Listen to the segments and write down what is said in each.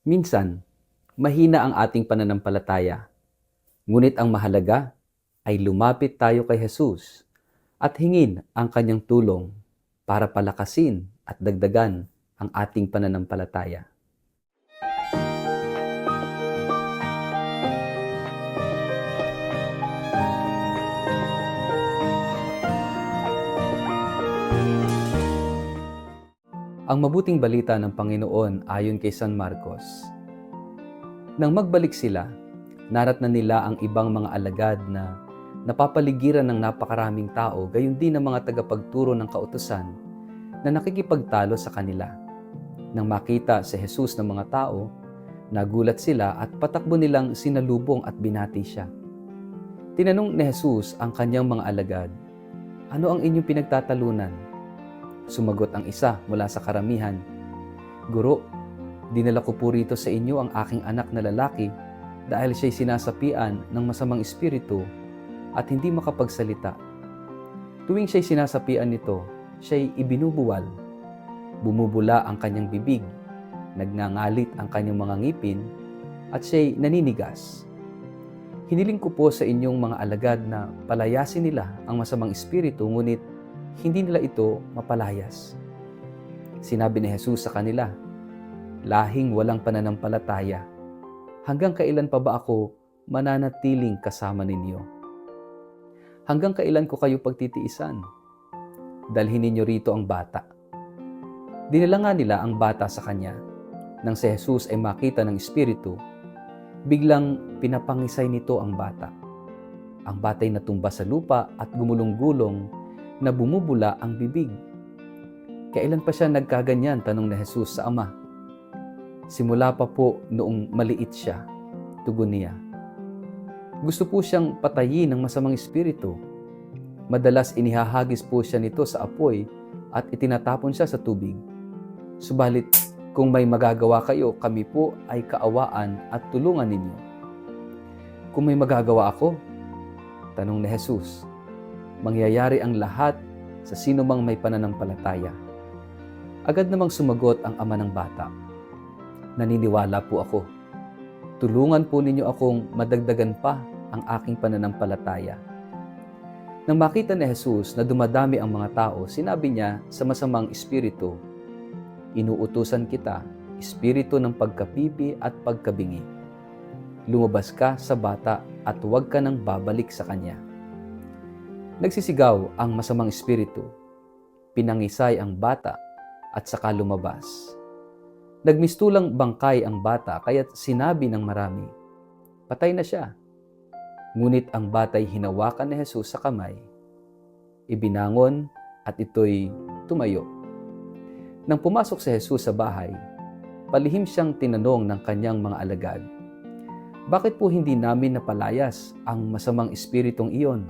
Minsan, mahina ang ating pananampalataya, ngunit ang mahalaga ay lumapit tayo kay Jesus at hingin ang kanyang tulong para palakasin at dagdagan ang ating pananampalataya. Ang mabuting balita ng Panginoon ayon kay San Marcos. Nang magbalik sila, naratnan nila ang ibang mga alagad na napapaligiran ng napakaraming tao, gayon din ang mga tagapagturo ng kautusan na nakikipagtalo sa kanila. Nang makita si Jesus ng mga tao, nagulat sila at patakbo nilang sinalubong at binati siya. Tinanong ni Jesus ang kanyang mga alagad, "Ano ang inyong pinagtatalunan?" Sumagot ang isa mula sa karamihan, "Guro, dinala ko po rito sa inyo ang aking anak na lalaki dahil siya'y sinasapian ng masamang espiritu at hindi makapagsalita. Tuwing siya'y sinasapian nito, siya'y ibinubuwal. Bumubula ang kanyang bibig, nagngangalit ang kanyang mga ngipin, at siya'y naninigas. Hiniling ko po sa inyong mga alagad na palayasin nila ang masamang espiritu, ngunit hindi nila ito mapalayas." Sinabi ni Jesus sa kanila, "Lahing walang pananampalataya. Hanggang kailan pa ba ako mananatiling kasama ninyo? Hanggang kailan ko kayo pagtitiisan? Dalhin ninyo rito ang bata." Dinala nga nila ang bata sa kanya. Nang si Jesus ay makita ng espiritu, biglang pinapangisay nito ang bata. Ang bata'y natumba sa lupa at gumulong-gulong na bumubula ang bibig. "Kailan pa siya nagkaganyan?" tanong ni Jesus sa ama. "Simula pa po noong maliit siya," tugon niya. "Gusto po siyang patayin ng masamang espiritu. Madalas inihahagis po siya nito sa apoy at itinatapon siya sa tubig. Subalit kung may magagawa kayo, kami po ay kaawaan at tulungan ninyo." "Kung may magagawa ako?" tanong ni Jesus. "Mangyayari ang lahat sa sinumang may pananampalataya." Agad namang sumagot ang ama ng bata, "Naniniwala po ako. Tulungan po ninyo akong madagdagan pa ang aking pananampalataya." Nang makita ni Jesus na dumadami ang mga tao, sinabi niya sa masamang espiritu, "Inuutusan kita, espiritu ng pagkapipi at pagkabingi. Lumabas ka sa bata at huwag ka nang babalik sa kanya." Nagsisigaw ang masamang espiritu, pinangisay ang bata at saka lumabas. Nagmistulang bangkay ang bata, kaya't sinabi ng marami, "Patay na siya." Ngunit ang bata'y hinawakan ni Jesus sa kamay, ibinangon at ito'y tumayo. Nang pumasok si Jesus sa bahay, palihim siyang tinanong ng kanyang mga alagad, "Bakit po hindi namin napalayas ang masamang espiritong iyon?"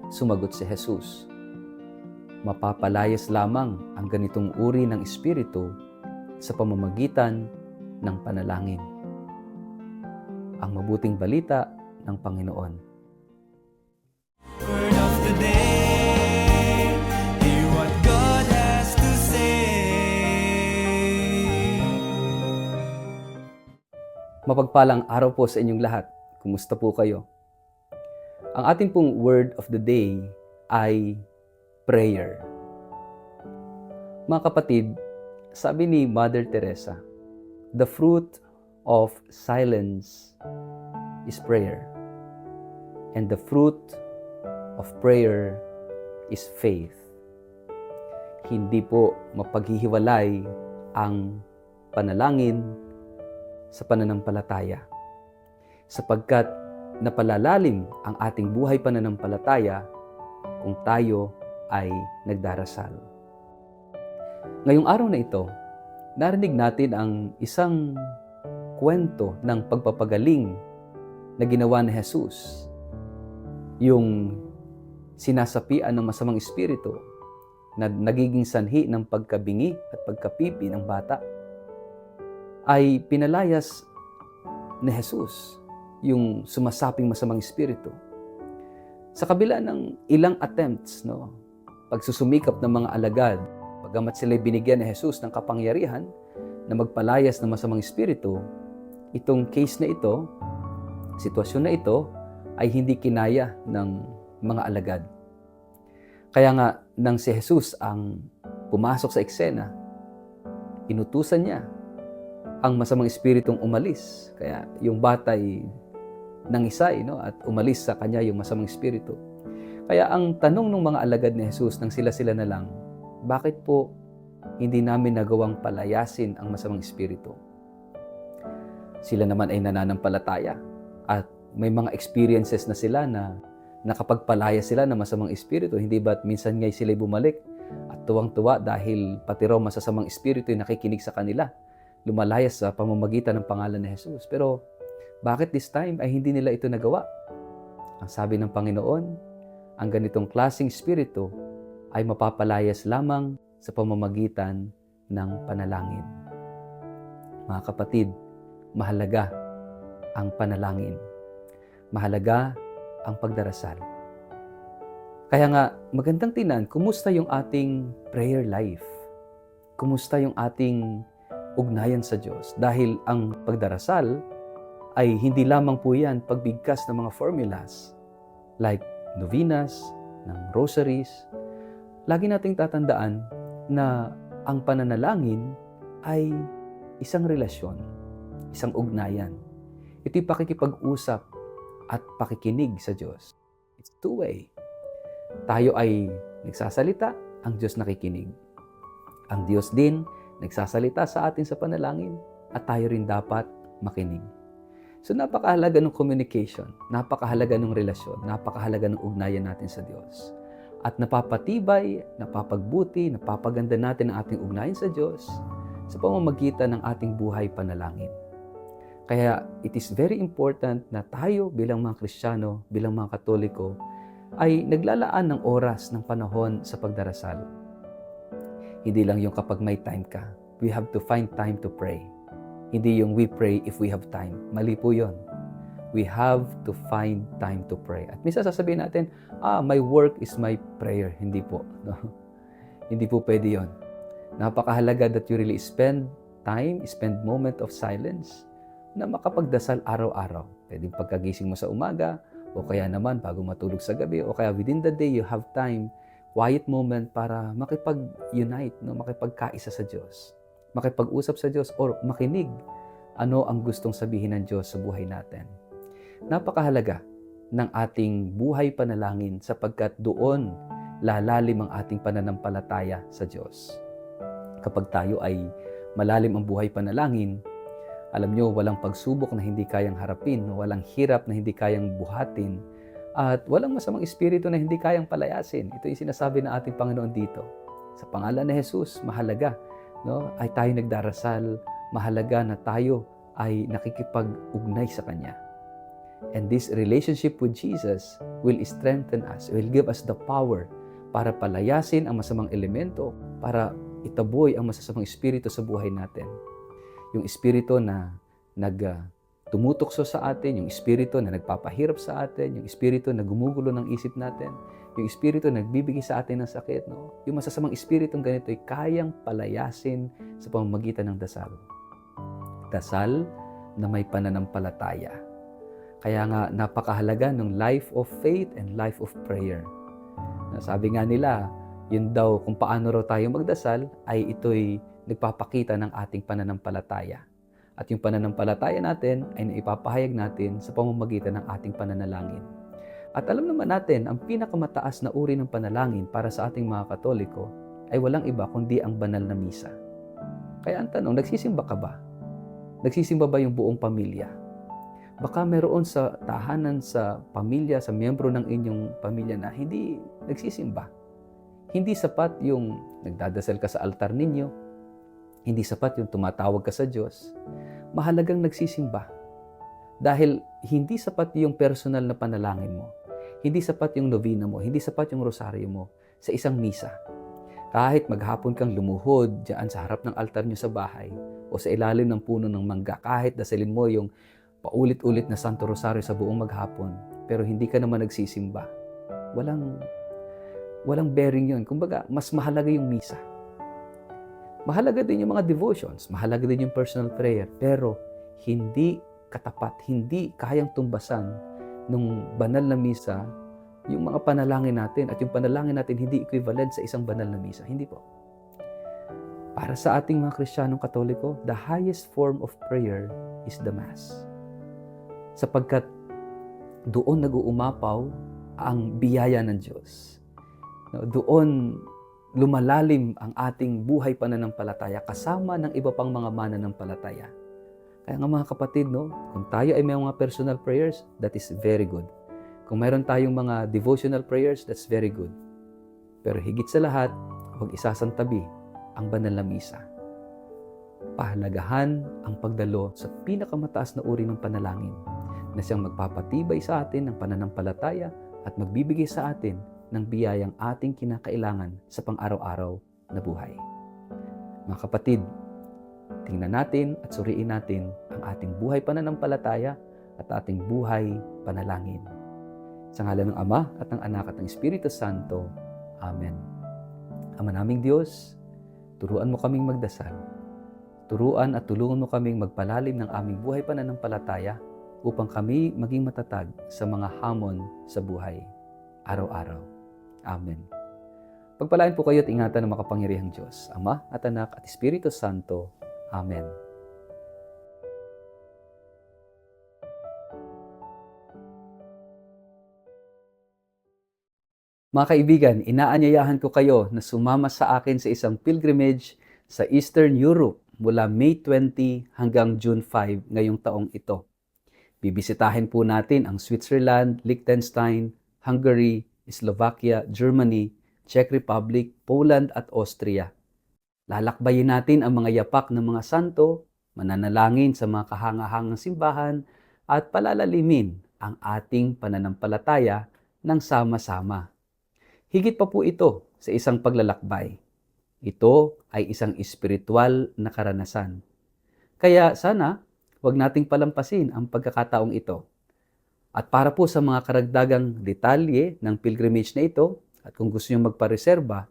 Sumagot si Jesus, "Mapapalayas lamang ang ganitong uri ng espiritu sa pamamagitan ng panalangin." Ang mabuting balita ng Panginoon. Word of the day, hear what God has to say. Mapagpalang araw po sa inyong lahat. Kumusta po kayo? Ang ating pong word of the day ay prayer. Mga kapatid, sabi ni Mother Teresa, "The fruit of silence is prayer, and the fruit of prayer is faith." Hindi po mapaghihiwalay ang panalangin sa pananampalataya, sapagkat napalalalim ang ating buhay pananampalataya kung tayo ay nagdarasal. Ngayong araw na ito, narinig natin ang isang kwento ng pagpapagaling na ginawa ni Jesus. Yung sinasapian ng masamang espiritu na nagiging sanhi ng pagkabingi at pagkapipi ng bata ay pinalayas ni Jesus, yung sumasaping masamang espiritu. Sa kabila ng ilang attempts, pagsusumikap ng mga alagad, bagamat sila binigyan ni Jesus ng kapangyarihan, na magpalayas ng masamang espiritu, itong case na ito, sitwasyon na ito, ay hindi kinaya ng mga alagad. Kaya nga, nang si Jesus ang pumasok sa eksena, inutusan niya ang masamang espiritong umalis. Kaya yung batay nangisay, no? At umalis sa kanya yung masamang espiritu. Kaya ang tanong ng mga alagad ni Jesus nang sila-sila na lang, bakit po hindi namin nagawang palayasin ang masamang espiritu? Sila naman ay nananampalataya at may mga experiences na sila na nakapagpalaya sila ng masamang espiritu. Hindi ba't minsan nga'y sila'y bumalik at tuwang-tuwa dahil pati raw masasamang espiritu ay nakikinig sa kanila, lumalayas sa pamamagitan ng pangalan ni Jesus. Pero bakit this time ay hindi nila ito nagawa? Ang sabi ng Panginoon, ang ganitong klaseng espiritu ay mapapalayas lamang sa pamamagitan ng panalangin. Mga kapatid, mahalaga ang panalangin. Mahalaga ang pagdarasal. Kaya nga, magandang tingnan, kumusta yung ating prayer life? Kumusta yung ating ugnayan sa Diyos? Dahil ang pagdarasal ay hindi lamang po yan pagbigkas ng mga formulas like novenas, ng rosaries. Lagi nating tatandaan na ang pananalangin ay isang relasyon, isang ugnayan. Ito'y pakikipag-usap at pakikinig sa Diyos. It's two-way. Tayo ay nagsasalita, ang Diyos nakikinig. Ang Diyos din nagsasalita sa atin sa panalangin at tayo rin dapat makinig. So napakahalaga ng communication, napakahalaga ng relasyon, napakahalaga ng ugnayan natin sa Diyos. At napapatibay, napapagbuti, napapaganda natin ang ating ugnayan sa Diyos sa pamamagitan ng ating buhay panalangin. Kaya it is very important na tayo bilang mga Kristiyano, bilang mga Katoliko, ay naglalaan ng oras, ng panahon sa pagdarasal. Hindi lang yung kapag may time ka. We have to find time to pray. Hindi yung we pray if we have time. Mali po yun. We have to find time to pray. At minsan sasabihin natin, my work is my prayer. Hindi po. No? Hindi po pwede yun. Napakahalaga that you really spend time, spend moment of silence na makapagdasal araw-araw. Pwedeng pagkagising mo sa umaga, o kaya naman bago matulog sa gabi, o kaya within the day you have time, quiet moment para makipag-unite, no? Makipagkaisa sa Diyos. Makipag-usap sa Diyos or makinig ano ang gustong sabihin ng Diyos sa buhay natin. Napakahalaga ng ating buhay panalangin sapagkat doon lalalim ang ating pananampalataya sa Diyos. Kapag tayo ay malalim ang buhay panalangin, alam nyo, walang pagsubok na hindi kayang harapin, walang hirap na hindi kayang buhatin, at walang masamang espiritu na hindi kayang palayasin. Ito yung sinasabi ng ating Panginoon dito. Sa pangalan ni Jesus, mahalaga, no, ay tayo nagdarasal, mahalaga na tayo ay nakikipag-ugnay sa Kanya. And this relationship with Jesus will strengthen us, will give us the power para palayasin ang masamang elemento, para itaboy ang masasamang espiritu sa buhay natin. Yung espiritu na tumutukso sa atin, yung espiritu na nagpapahirap sa atin, yung espiritu na gumugulo ng isip natin, yung espiritu na nagbibigay sa atin ng sakit, no? Yung masasamang espiritong ganito ay kayang palayasin sa pamamagitan ng dasal. Dasal na may pananampalataya. Kaya nga napakahalaga ng life of faith and life of prayer. Sabi nga nila, yun daw kung paano raw tayo magdasal ay ito'y nagpapakita ng ating pananampalataya. At yung pananampalataya natin ay naipapahayag natin sa pamamagitan ng ating pananalangin. At alam naman natin, ang pinakamataas na uri ng panalangin para sa ating mga Katoliko ay walang iba kundi ang banal na misa. Kaya ang tanong, nagsisimba ka ba? Nagsisimba ba yung buong pamilya? Baka meron sa tahanan, sa pamilya, sa miyembro ng inyong pamilya na hindi nagsisimba. Hindi sapat yung nagdadasal ka sa altar ninyo. Hindi sapat yung tumatawag ka sa Diyos. Mahalagang nagsisimba. Dahil hindi sapat yung personal na panalangin mo. Hindi sapat yung novena mo. Hindi sapat yung rosaryo mo sa isang misa. Kahit maghapon kang lumuhod diyan sa harap ng altar nyo sa bahay o sa ilalim ng puno ng mangga, kahit dasalin mo yung paulit-ulit na Santo Rosario sa buong maghapon, pero hindi ka naman nagsisimba, walang bearing yun. Kumbaga, mas mahalaga yung misa. Mahalaga din yung mga devotions, mahalaga din yung personal prayer, pero hindi katapat, hindi kayang tumbasan nung banal na misa, yung mga panalangin natin, at yung panalangin natin hindi equivalent sa isang banal na misa. Hindi po. Para sa ating mga Kristiyanong Katoliko, the highest form of prayer is the Mass. Sapagkat doon nag-uumapaw ang biyaya ng Diyos. Doon lumalalim ang ating buhay pananampalataya kasama ng iba pang mga mananampalataya. Kaya nga mga kapatid, kung tayo ay may mga personal prayers, that is very good. Kung mayroon tayong mga devotional prayers, that's very good. Pero higit sa lahat, huwag isasantabi ang banal na misa. Pahalagahan ang pagdalo sa pinakamataas na uri ng panalangin na siyang magpapatibay sa atin ng pananampalataya at magbibigay sa atin ng biyayang ating kinakailangan sa pang-araw-araw na buhay. Mga kapatid, tingnan natin at suriin natin ang ating buhay pananampalataya at ating buhay panalangin. Sa ngalan ng Ama at ng Anak at ng Espiritu Santo. Amen. Ama naming Diyos, turuan mo kaming magdasal. Turuan at tulungan mo kaming magpalalim ng aming buhay pananampalataya upang kami maging matatag sa mga hamon sa buhay, araw-araw. Amen. Pagpalain po kayo at ingatan ng makapangyarihang Diyos, Ama at Anak at Espiritu Santo. Amen. Mga kaibigan, inaanyayahan ko kayo na sumama sa akin sa isang pilgrimage sa Eastern Europe mula May 20 hanggang June 5 ngayong taong ito. Bibisitahin po natin ang Switzerland, Liechtenstein, Hungary, Slovakia, Germany, Czech Republic, Poland at Austria. Lalakbayin natin ang mga yapak ng mga santo, mananalangin sa mga kahangahangang simbahan, at palalalimin ang ating pananampalataya ng sama-sama. Higit pa po ito sa isang paglalakbay. Ito ay isang espiritual na karanasan. Kaya sana, huwag nating palampasin ang pagkakataong ito. At para po sa mga karagdagang detalye ng pilgrimage na ito, at kung gusto nyo magpareserba,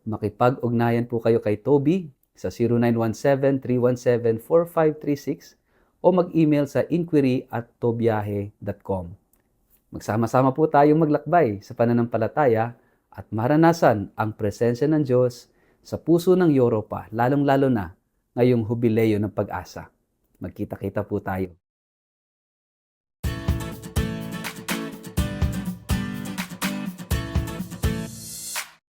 makipag-ugnayan po kayo kay Toby sa 0917-317-4536 o mag-email sa inquiry@tobiyahe.com. Magsama-sama po tayong maglakbay sa pananampalataya at maranasan ang presensya ng Diyos sa puso ng Europa, lalong-lalo na ngayong Hubileo ng Pag-asa. Magkita-kita po tayo.